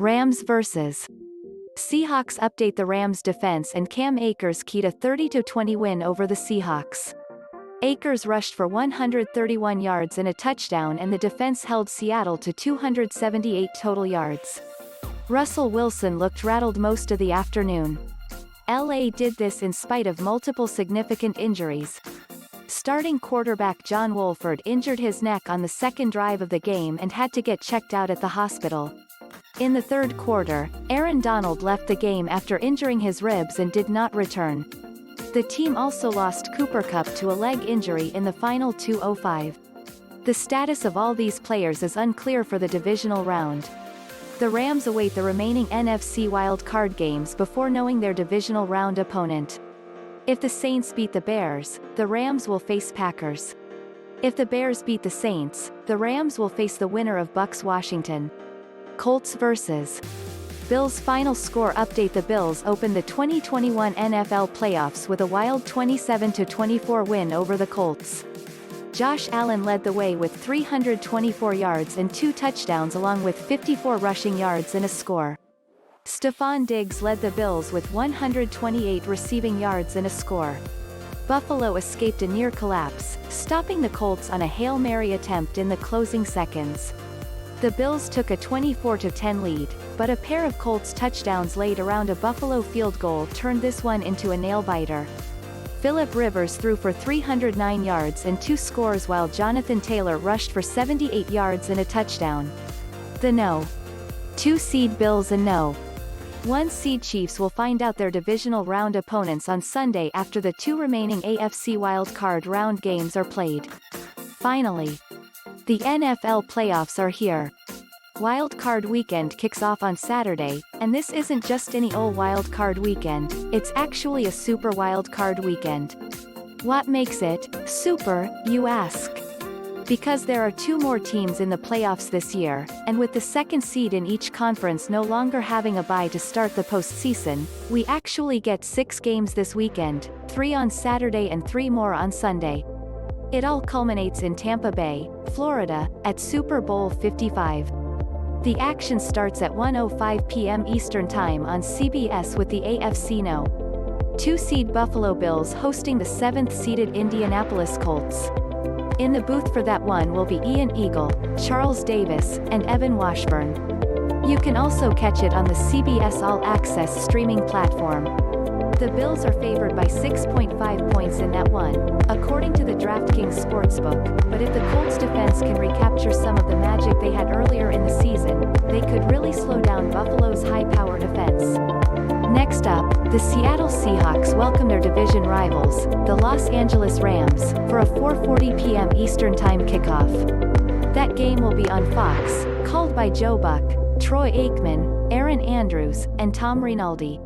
Rams vs. Seahawks. Update the Rams defense and Cam Akers keyed a 30-20 win over the Seahawks. Akers rushed for 131 yards and a touchdown, and the defense held Seattle to 278 total yards. Russell Wilson looked rattled most of the afternoon. LA did this in spite of multiple significant injuries. Starting quarterback John Wolford injured his neck on the second drive of the game and had to get checked out at the hospital. In the third quarter, Aaron Donald left the game after injuring his ribs and did not return. The team also lost Cooper Kupp to a leg injury in the final 2:05. The status of all these players is unclear for the divisional round. The Rams await the remaining NFC Wild Card games before knowing their divisional round opponent. If the Saints beat the Bears, the Rams will face Packers. If the Bears beat the Saints, the Rams will face the winner of Bucs-Washington. Colts vs. Bills. Final score update. The Bills opened the 2021 NFL playoffs with a wild 27-24 win over the Colts. Josh Allen led the way with 324 yards and 2 touchdowns along with 54 rushing yards and a score. Stefon Diggs led the Bills with 128 receiving yards and a score. Buffalo escaped a near collapse, stopping the Colts on a Hail Mary attempt in the closing seconds. The Bills took a 24-10 lead, but a pair of Colts touchdowns late around a Buffalo field goal turned this one into a nail-biter. Phillip Rivers threw for 309 yards and 2 scores while Jonathan Taylor rushed for 78 yards and a touchdown. The No. 2 seed Bills and No. 1 seed Chiefs will find out their divisional round opponents on Sunday after the 2 remaining AFC Wild Card round games are played. Finally, the NFL playoffs are here. Wild Card weekend kicks off on Saturday, and this isn't just any old Wild Card weekend, it's actually a Super Wild Card weekend. What makes it super, you ask? Because there are 2 more teams in the playoffs this year, and with the second seed in each conference no longer having a bye to start the postseason, we actually get 6 games this weekend, 3 on Saturday and 3 more on Sunday. It all culminates in Tampa Bay, Florida, at Super Bowl 55. The action starts at 1:05 p.m. Eastern Time on CBS with the AFC No. 2 seed Buffalo Bills hosting the 7th-seeded Indianapolis Colts. In the booth for that one will be Ian Eagle, Charles Davis, and Evan Washburn. You can also catch it on the CBS All Access streaming platform. The Bills are favored by 6.5 points in that one, according to the DraftKings Sportsbook, but if the Colts defense can recapture some of the magic they had earlier in the season, they could really slow down Buffalo's high-powered offense. Next up, the Seattle Seahawks welcome their division rivals, the Los Angeles Rams, for a 4:40 p.m. Eastern Time kickoff. That game will be on Fox, called by Joe Buck, Troy Aikman, Erin Andrews, and Tom Rinaldi.